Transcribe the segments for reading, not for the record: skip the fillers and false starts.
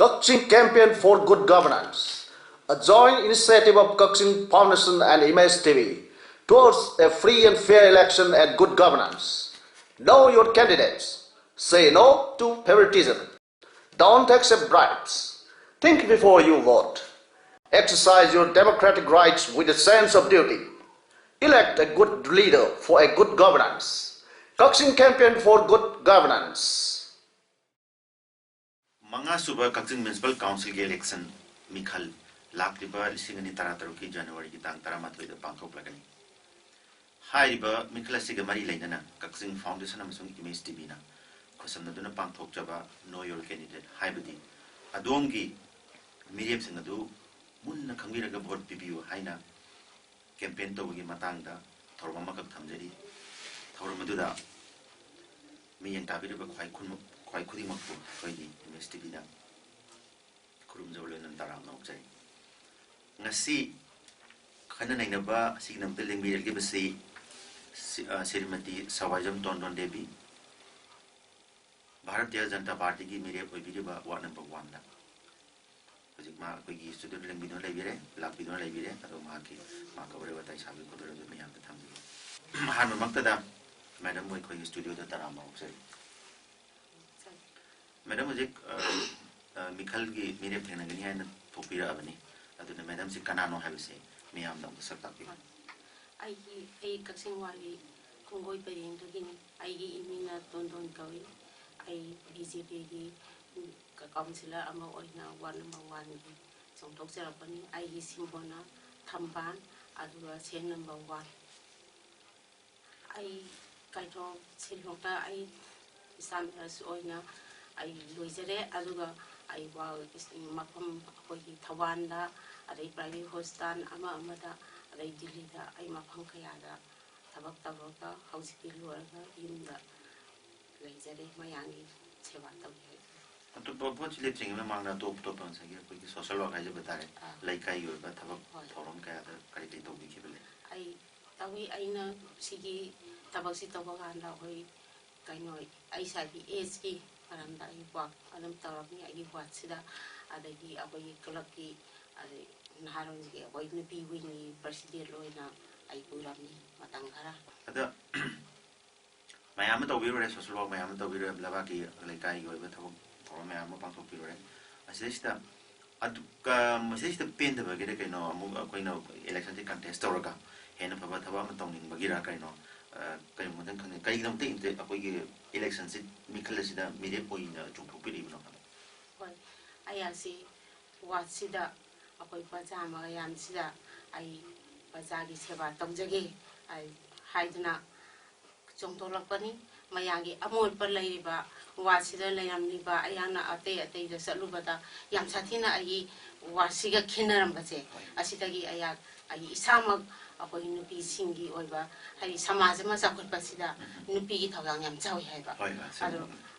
Kaching Campaign for Good Governance, a joint initiative of Kaching Foundation and Image TV towards a free and fair election and good governance. Know your candidates. Say no to favoritism. Don't accept bribes. Think before you vote. Exercise your democratic rights with a sense of duty. Elect a good leader for a good governance. Kaching Campaign for Good Governance. Manga Suba Kaching Municipal Council election Mikhal Lakriba Singani Tarataruki January Tang Taramatri the Banko Plagani. Haiba Mikla Sigamari Lena, Kaching Foundation Amazon Image Divina, Kosanaduna Bantok Java, know your candidate, Haibadi, Adongi, Miriam Singadu, Munna Kamiraga Board Pibu, Haina, Campaign Togi Matanga, Tormamaka Tamjari, Tormaduda, me and David quite couldn't work for the investigator. Kurumzolan and Taram Nokjay. Nasi Kananaba, Signum Building Bill give us a ceremony, Savajam Tondon Debi. Bharatiya Janata Party give me a video one number one. We used to do Lambino Levire, Lapino Levire, Aromaki, Marco, whatever I have to do me at the time. Hanu Maktada, Madam Wiko studio the Taram Nokjay. Madam Mikhalgi Miriam Tenagani and Popira Avani, the Madam Sikanano have a say, me am not the Satapi. I Kaxing Wali, Congo Perin to Guinea, I Imina Dondon Gawi, I BCP Councillor Ama Oina, one number one, some talks are upon I Simbona, Tamban, Adura, Sen number one. I Kaito Silota, I Sanders Oina. I Luisere, Azuga, I was in Mapam, Tawanda, at a private hostan, Ama Amada, at a Dilida, I Mapankayada, Tabaka, House Pilurga, in the Luisere, Mayangi, Sevata. To put living among the top topans, I give with the social work I like I you, but Toron Kayada, Karito Wikibile. I know Sigi Tabasitawanda, Kainoi, I said the ASE. Aranda I walk, Adam Tarami, I watch Sida, Adagi, Away Kalaki, Naharangi, Away Nipi Winnie, President Loina, I Gurami, Matangara. My amateur wearer is also my amateur wearer of Lavaki, like I go with my amateur wearer. I say that I say the paint of a Gidakino, election contest Toraga, and a Pavatava Toning Bagira Kaino. I don't think that we elections Mikalasida Media Point to believe. I see what Sida, a Pajama, I am Sida, I Bazagi Seva Tomjagi, I Hidena Jontolapani, Mayangi, Amor Palaiba, Wasida Layamiba, Ayana Ate, the Salubata, Yam Satina, I Wasiga Kinarambate, Asitagi Ayak, I Isama. Ako nupi singi oiba hari samaj ma sakut pasida nupi gi thawang yam chawi haiba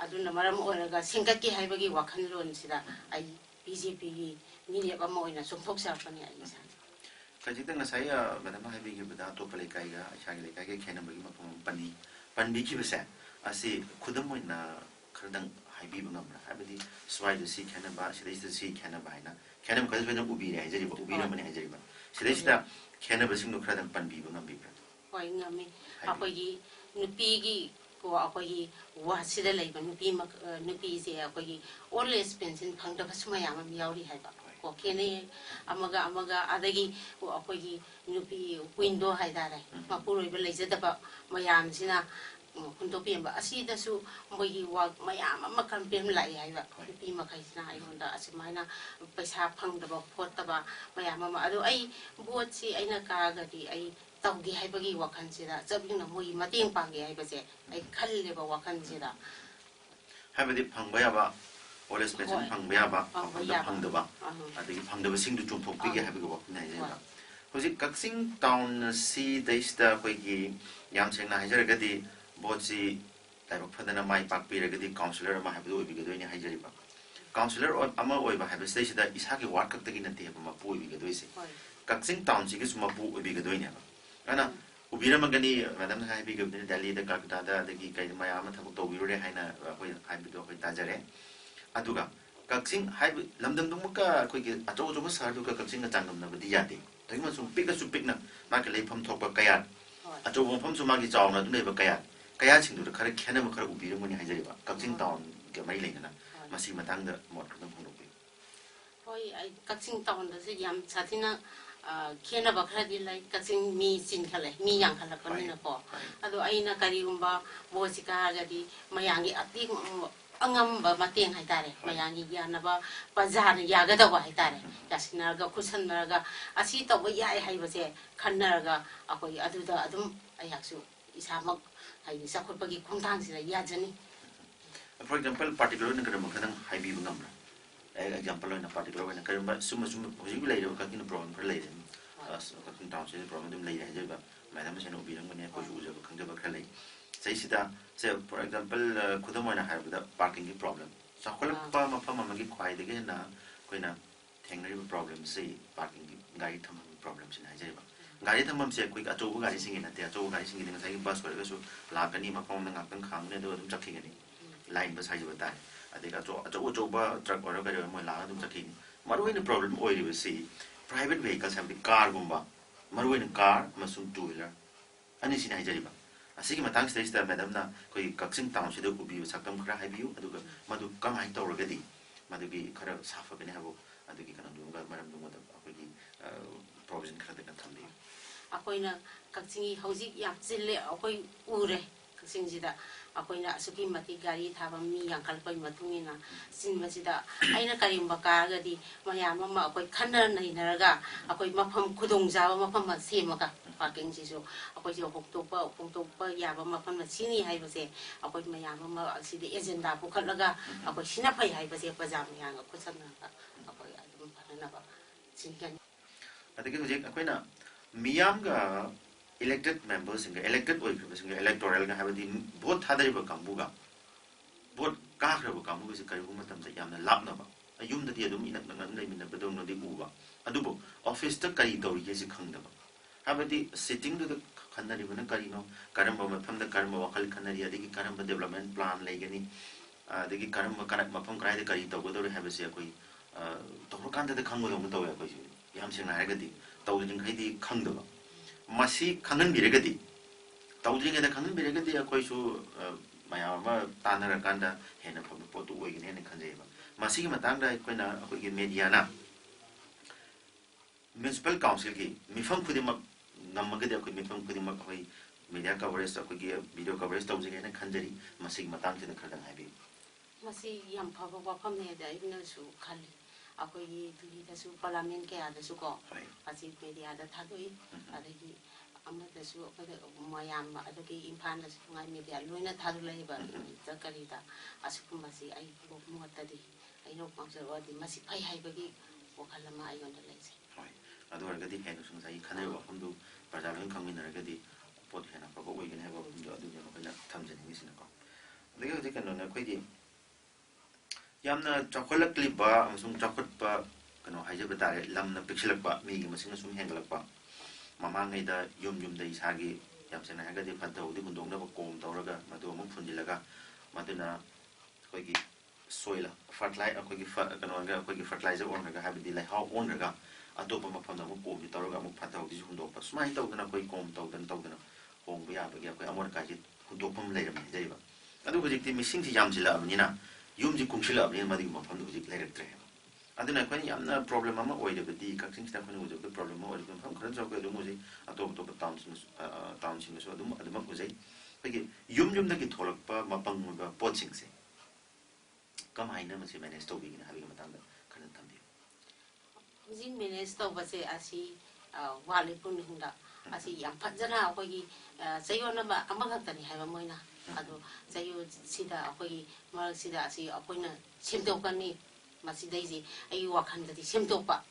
adu na maram oiraga singkat ki haiba gi wakhan lon sida ai BJP gi miri ba mo ina somthok sa pani ai sa kajita ngasai madam haibi gi bada to pale kai ga shang le kai ga khena ba gi ma pandi ki basa asi khudam oina khardang haibi ba ngamra habidi swai de si khena ba sidai si khena ba ina khena ba khadba ubi re hajari ba ubi na mani hajari ba sidai sida Cannabis no credit pan people and people. Why, Nami, Apogi, Nupigi, go Apogi, what's the labor, Nupi, Apogi, always spends in Panga Sumayama, Miauri Haba, or Kenny, Amaga, Adagi, or Apogi, Nupi, window Haidare, Mapuru related about Mayamzina, Kuntopian, but I see the so Mogi walk Mayama, Macampim like Nupi Macaisna, I wonder as a minor, Pesa Pangaba, Portaba, Mayama, I bought see Aina Kagati, I Taugi Hibagi Wakansida, Sabina Mui Matin Pangi, I was I can't live a Wakansida. Have the Pangbayaba, or less better Pangbayaba, Pangdaba, I think Pangdaba sing to jump up big happy walk. Was it Kaxing Town see they star Quaki, Yamsing Nigeragadi, Botsi, type of Padana, my pack period, councillor, my have to be doing a Hijariba. Councillor or Ama Oiba have a station that is Haki Waka taking a table, Mapu, we get to say. Kaxing Town, she gets Mapu, we be doing it. Anna, Ubira Magani, Madame Habi of the Dali, the Kakata, the Gika, my Amatabu, we already had a Habido with Tajare. Aduga, Kaksing hai lamdang dum ka koi ki acho jo sar du ka kaksing ka changam na badi yati thai ma sum pik na ma ka leifam thok ba kaya acho bom pham su ma gi chaw na du ne ba kaya sing du khara khena ma khara ubi ram ni hai jai ba kaksing town ke mai le na masi matang da mot dum phung bi hoi ai kaksing town da se yam chatina khena ba khara di lai kaksing mi sin khale mi yang khala ko ni na ko ado ai na kari umba bo sika ga di mayangi ati angam ba mateng hai tare mayangi ya na ba bazar ya ga da wa hai tare yasina ga kusan na ga asi to ba ya hai ba se khanna ga akoi adu da adum ayaksu isamak hai sakhot ba gi khungtang si ya jani for example particular na kadam kadang hai bi ngam example na particular na kadam sum hoji lai ro ka kin problem khar lai ka kin town se problem dum lai hai ba madam se no bi ram ne ko ju ja khang ja ba khar lai sai sida say for example khudam na hai ba parking ki problem sakhol pa ma pa ma gi khwai de ge na koina thengri problem se parking ki gari tham problem sin hai jai ba gari tham se koi acho bu gari sing na te acho gari sing ni sai bus ko ga su la ka ni ma pa na ngak tang khang ne do dum chakhi ga ni line ba sai ba ta ade ka acho ba truck or ga mo la dum chakhi ni maru ni problem oi ri se private vehicles have the car gumba maru ni car masum two wheeler ani sin hai jai ba asigi matang stage da madam na koi kaksing town se do ubi sakam khara hai biu adu ga madu kam hai to ga di madu gi khara safa ga ne habo adu gi kana dum ga maram dum da akoi gi provision khara da tham di akoi na kaksing hauji yak jille akoi ure kaksing jida akoi na suki mati gari thaba mi yang kal pai matungi na sin masida aina karim baka ga di mayam ma akoi khanna nai na ga akoi mafam khudong jawa mafam ma semaga parking ji so akoi jo hok pa ya ba mafam na sini hai ba se akoi mayam ma asi de agenda bu khatlaga akoi sina phai hai ba se pajam yang ko sanna akoi adum phana ba sin kan adagi hojik akoi na miyam ga elected members in elected oi khaba sing electoral ga habadi vote thadai ba kambu ga vote ka khra ba kambu se kari huma tam sa yamna lapna ba ayum da di adum inak nang nai min ba dong no di u ba adubo office ta kari dori ye se khang da ba habadi sitting da khanari ba na kari no karam ba mafam da karam ba wakal khanari adigi karam ba development plan lai gani adigi karam ba karak mafam krai da kari to go dori habase koi to kan da khang go dong to ya koi yam sing na ga di to jing khai di khang da ba masi kangen biragadi tawjing eda kangen biragadi akoi su mayama tanara kanda hena pham potu oigin hena khanjai ba masi gi matang da koina akoi gi media na municipal council gi mifam khudi mak namagadi akoi mifam khudi mak hoi media coverage akoi gi video coverage tawjing hena khanjari masi gi matang da khadang hai bi masi yam phaba wafam ne da ibna su khali akoi gi duli da su parliament ke ada su ko asi media da thadoi adagi amada su akada mayam adagi impan da su ngai media loina thadu lai ba zakari da asu masi ai bo mo tadi ai no pangsa wadi masi phai hai ba gi wakala ma ai on da lai se adu argadi hena sung sai khanai wa hamdu parjalon khangmin argadi pot hena pa ko oigin ha ba hamdu adu ne ko na thamjani ni sin ko adagi hojik kan na khoi di yamna chokolak liba amsung chokot pa kano haje batare lamna pixelak ba mi gi masing sum henglak ba mamangai da yum da isagi yam sena haga di phantaw di hundong na ba kom tawraga madu mu phundilaga maduna koi gi soil fertilizer koi gi kano ga koi gi fertilizer on ga habdi lai how on ga atopa ma phanda mu kom di tawraga mu phantaw di hundong pa smai taw na koi kom taw dan hong ba ya ba gi koi amor ka ji hundong pam lai ram jai ba adu hojik ti missing ji jam jila abni na yum ji kungshila abni ma di ma phanda hojik lai rak tre aduna koi yamna problem ama oi de di kaksing sta khone ujo problem oi de pham khran jaw ko de muji atop town sin so adum ko jai pagi yum da ki tholak pa mapang ba poching se kam haina ma se manage to bi na habi ma tang da khan tham di jin manage to ba se asi wali pun hunda asi yam phajana ko gi sayo na ba amang ta ni hai ba moina ado sayo sida ko gi mar sida asi apoina simdo kan ni masidai ai wakhan da semtopa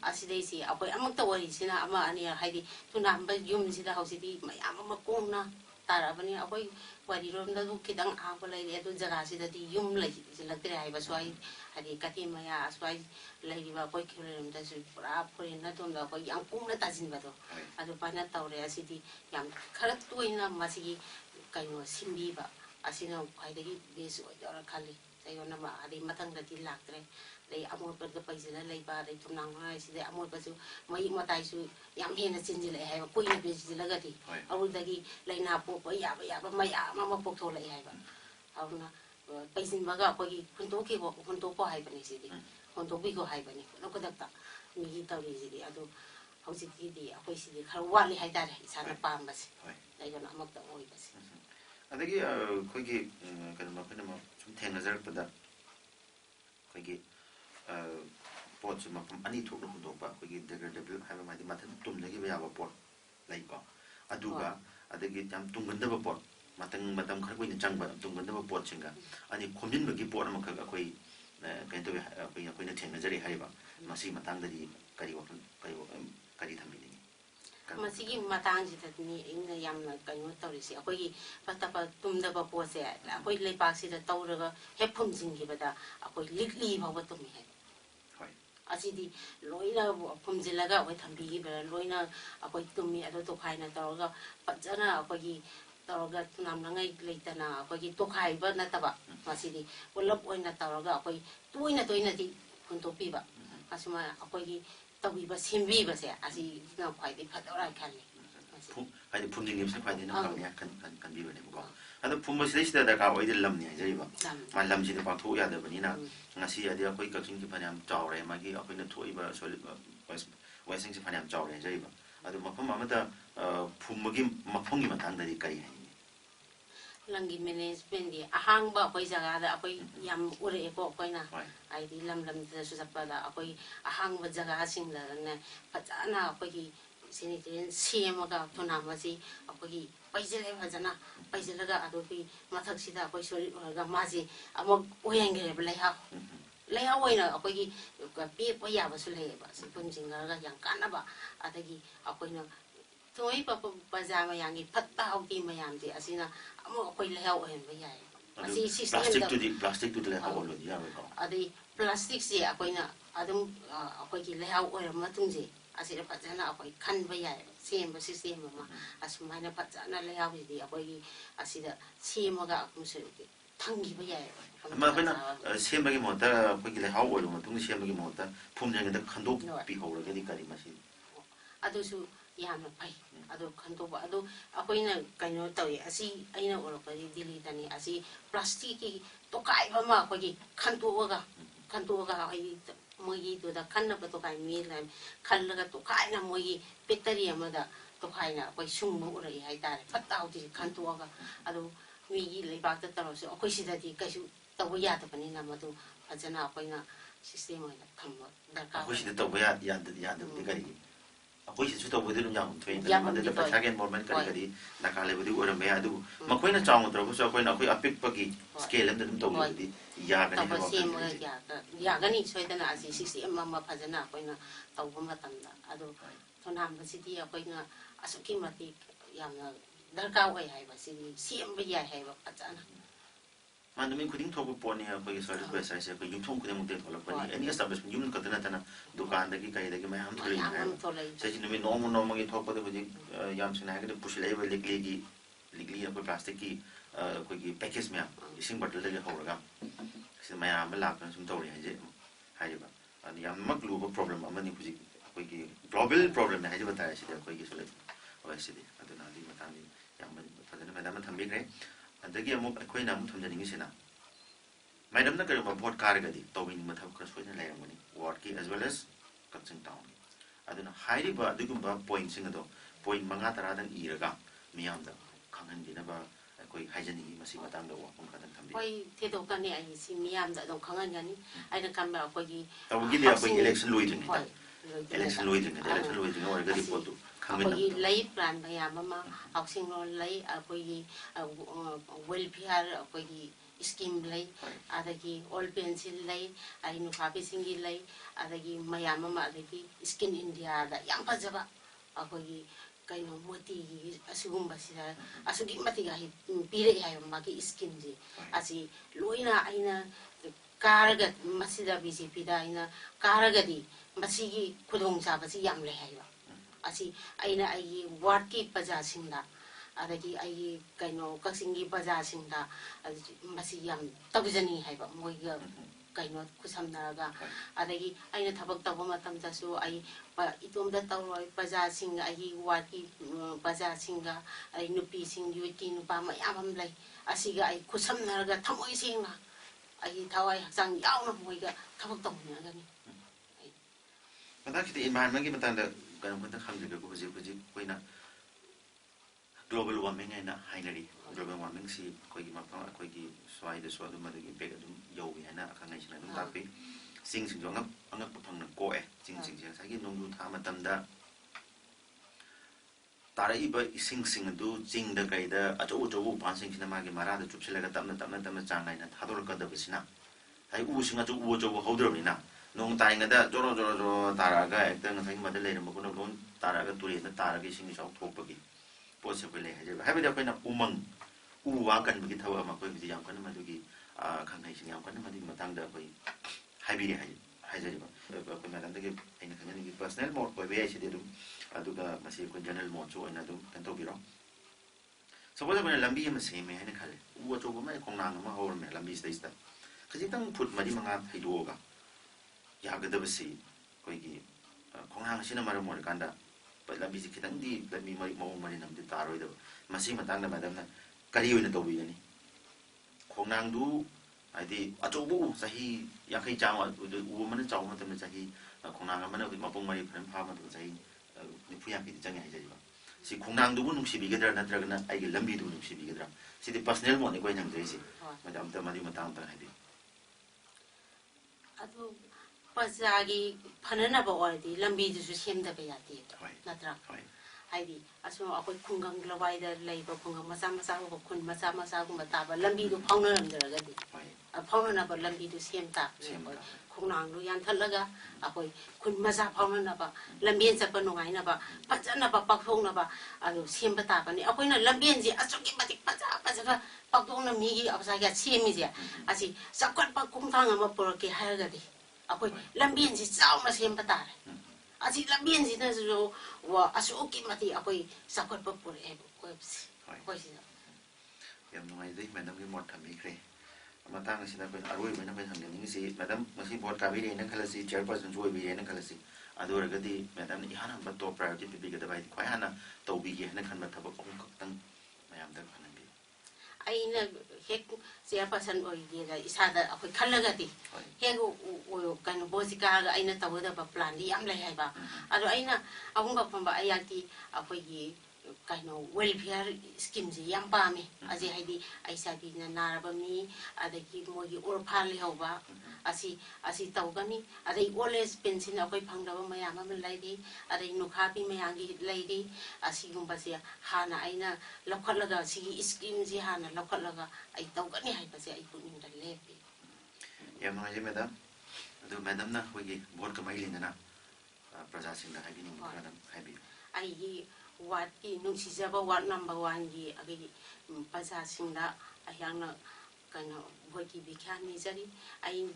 asidai si apoi amak ta wari sina ama ani haidi tuna ba yum sida hausidi mayam ama kongna tarabani apoi wari rom da du kidang a lai le du jaga sida di yum lai silaktre ai ba swai hadi kati maya swai lai ba koi khilem da su pura puri na tom da koi yang pum na tajin ba do adu pa na tawre asidi yang kharat tuina masigi kaino simbi ba asina khwaidagi base oidora khali sayona ma adi mathangdati laktre dei amorpa ga paisina leiba dei tumnang hai si dei amorpa su mai matai su yam hena chinjile hai ba koi base lagati awudagi leina po pa ya ba maya ma pokto lai hai ba awna paisin baga koi kunto ki ko kunto ko hai bani si di kunto bi ko hai bani no ko dakta mi tawri si di ado hausikti di akoi si di khar wali hai dare isana pam basi dai gona amak ta oi basi adagi koigi kanama kanama sum thengnajarpada koigi pot sum mafam ani thokna hundopa koigi degradable haiba madi mathan tumnagi ba yaba pot laiko aduga adagi jam tungandaba pot matang matam khar koina changba tungandaba pot singa ani khomjin bagi pot amakha akoi kai to koina thengnajari haiba masi matangdari kari wakhan kari thambi masigi matangsidani ingna yamna kaino tawrisi akogi patapa tumdaba pose akoi lepaksida tawraga hepumjingibada akoi likli bawa tumi he asidi loina pumjilaga oi thambigibara loina akoi tumi ado tokhaina tawraga pajana akogi tawraga namnangai leitana akogi tokhaiba nataba masidi pulap oina tawraga akoi toina di kuntopiba asuma akogi tawiba simbiba se asi na khwaidi phadora khali hadi phumjing gimse khwaidi na khawnya kan biba ne ko ado phumba sida da ka oide lam ne jariba ma lam ji pa thu ya da bani na ngasi adi akoi kakching ki phanyam chawre ma gi akoi na thoiba solid waising si phanyam chawre jariba ado mafam amata phumgi mafongi matang da ri kai langi management di ahangba akoi jaga da akoi yam ure ko koina ai di lam da su sappada akoi ahangba jaga singla na pachana akoi sanitarian semaga thona masi akoi paijele bhajana paijelaga adopi mathak sida akoi sori ga maji amok oyangere leha oina akoi pe po ya ba su leba sipun jinga ga yang kanaba adagi akoi na toi papa pajama yangi patta auti mayam di asina amo akoi leha ohen ba yai asi system plastic tu leha olo dia ko adi plastic si akoi na adum akoi ki leha ohen matung ji asira pajana akoi khan ba yai sem ba system ma asumana pajana leha di akoi asida semaga akumse thangi ba yai ma bana sembagi mota akoi ki leha olo matung sembagi mota phumjang da khandok pi hawra ga di kari masi adusu yamna pai ado khantoba ado akoina kaino tawi asi aina orokari dili tani asi plastic ki tokai bama akogi khantoga ai mogi to da khanna ba tokai mi la khallaga tokai na mogi battery amada tokai na akoi sungmu urai hai tare fatta uti khantoga ado mi leibak ta tarosu akoi sidati kaisu tawo ya ta pani na madu ajana akoina system oina thamma darka akoi sida tawo ya da kari akoi sisu tawo de nyam thoi da ma da pa chagen moment kari nakale budi oram ya du makoina chaung tro so akoi na akoi apik pagi scale am da dum tawo di ya ga ni ya ga ni soidana asi system ma phajana akoina tawo matamda ado thonam basidi akoina asuki mati yamna darka oi hai basidi sim ba ya hai ba phajana Mandami kuding thobu poni akoi service base sai akoi yumthom kuding mute thola pani any establishment yum kadana tana dukan da ki kai da ki mai ham tholi sai jinumi normal gi thok pade hoji yam sina ga pushilai ba likli akoi plastic ki akoi gi package me ising bottle da hawraga sai mai am la kan sum thori hai ba ani yam mak lu ba problem amani hoji akoi gi global problem hai ba ta sai akoi gi sole oi sai aduna di matang yam fadana madam thambi gre adagi amuk akoina amuk thamjani sina madam na karima vote karagadi towing mathab ka soina layamani ward ki as well as Kaching town aduna hairi ba adugumba point sing ado point manga tara dan iraga miyam da khangan dina ba akoi haijani masi matang da wa pum ka dan thambi koi thedo ka ne ai si miyam da dong khangan gani ai na kam ba akoi gi tawgi dia akoi election loiding ta election loiding or gadi potu akoi lai plan ba ya mama housing loan lai akoi welfare akoi scheme lai adagi all pencil lai ai nu khabi singi lai adagi mayam mama adagi skin india da yang pajaba akoi kaino moti asugum basira asugi mati ga pire hai magi skin ji asi loina aina karaga masida bjp da aina karagadi masigi khudong sa basi yam le hai asi aina ai ward ki paja singda adagi ai kaino kaksingi bazaar singda masi yam tabjani haiba moiga kaino kusamnaraga adagi aina thabak tawba matam jasu ai itomda tawroi bazaar sing ai wati bazaar singa ai nupi sing yuti nupa mayam am lai asiga ai kusamnaraga thamoi singna ai thawai hakjang yauna moiga thabak tawna gani Mata kita environment ki matanda kan kita khamjega ko koi na global warming na hainari global warming si koi ki mapang koi ki swai de swadu ma de impact adum yau bi na akangai sina dum tapi sing jo angak putang na ko sing je sa ki nong du tha matanda tarai ba sing du jing da kai da acho pan sing sina ma gi mara da chupsila ga tamna changai na thador ka da bisina hai u singa chu hodro ni na nong tai nga da joro taraga ekta nga thai ma da le ma ko non taraga turi na taraga sing chau thok pa gi pose ko le ha je ha ba da ko na umang u wa kan bi thawa ma ko bi yam kan ma du gi khang nai sing yam kan ma di matang da ko hai bi hai je ba ko ma dan da gi ai na kan ni personal mode ko be ai se de du adu ga ma se ko general mode so na du kan to bi ro so ko da lambi ma se me ha na khale u wa to ma ko na ma ho me lambi sta sta khajitang phut ma di manga thai do ga 야그더버시 거기 공항시나 말을 못 간다. 람비지 기당디 람비 머리 머리 남들 따로이도 마시마 땅나 마담나 까리오이나 도비야니. 공항도 아이디 아조부 사히 야kai 장와 우먼은 장와 때문에 사히 공항하면은 그 마봉 머리 그런 파마도 사히 부양이 장이 하이지 봐. 시 공항도 눈시비게더라 나더라나 아이게 람비도 눈시비게더라. 시디 퍼스널 모네 거이 남들이지. 맞아 아무튼 말이 마땅 하디. 아도 바자기 파는나바 와디 람비주수 셈다베 야디 나트라 하이디 아소 아코이 쿵강 글라바이다 레이버 쿵강 마사 고 군 마사 고 마타바 람비도 파우나람들가디 파우나나바 람비도 셈다 콩낭도 얀탈라가 아코이 군 마사 파우나나바 람비엔 잡바 농아이나바 파자나바 박송나바 아도 셈바타바니 아코이나 람비엔지 아쪽이 마틱 파자가 박동나 미기 아사가 셈이지 아시 사관 박 콩탕 아마 보렇게 하야가디 아코이 람비엔지 싸우마 셈바타레 아직 람비엔지는 와 아수오키 마티 아코이 사건 법보래 거였지 거기서 양노아이데 매담기 못 담이 그래 matang sina ko aroi mena ko hangni si madam masi board ka biri na khalasi chairperson joy biri na khalasi ador gadi madam ni hana ba to priority bi ga bai khoi hana to bi ge na khan ba thaba ko tang mayam da khan bi aina hek chairperson oi ge ga isada akoi khallagadi hek o kan bosika ga aina tawada ba plan di am lai hai ba ado aina agung ba phamba ayati akoi gi kaino welfare scheme ji yam pa me aje haidi aisa bi na naraba mi adagi mogi orphan le hoba asi tawgani adai oles pension akoi phangdaba mayam am laidi adai nukha bi mayangi laidi asi gumba se hana aina lokhatlaga si scheme ji hana lokhatlaga ai tawgani hai ba se ai puning da lepi yam ma je madam adu madam na hogi board ka mai lina na praja sing da hai bi ni madam hai bi ai wat ki nungsijaba wat number 1 gi agi paja singda ayangna kana bhoki bikhani jari ai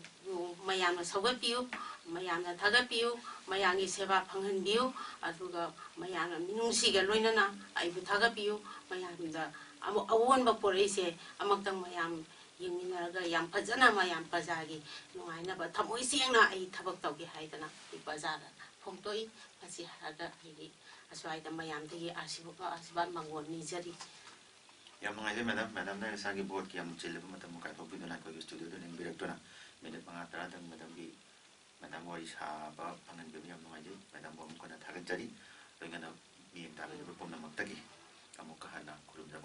mayamna sogapiu mayamna thagapiu mayangi seba phanghanbiu aduga mayamna minungsiga loinana ai bu thagapiu mayamda awon ba poreise amaktang mayam yingminaraga yam phajana mayam pajagi nuaina ba thamoi sengna ai thabak tawgi haidana i pajara phongtoi pasi haraga ai aswai da mayam de asiba mangwon ni jari yam ngai je madam na sa gi board ki am chile ba matam ka to bi na ko studio de ning director na mene panga tara dang madam wari sa ba pangan bi yam ngai je madam bom ko na thagan jari ngana mi ta be pom na mak ta gi amuk ka hana kurum da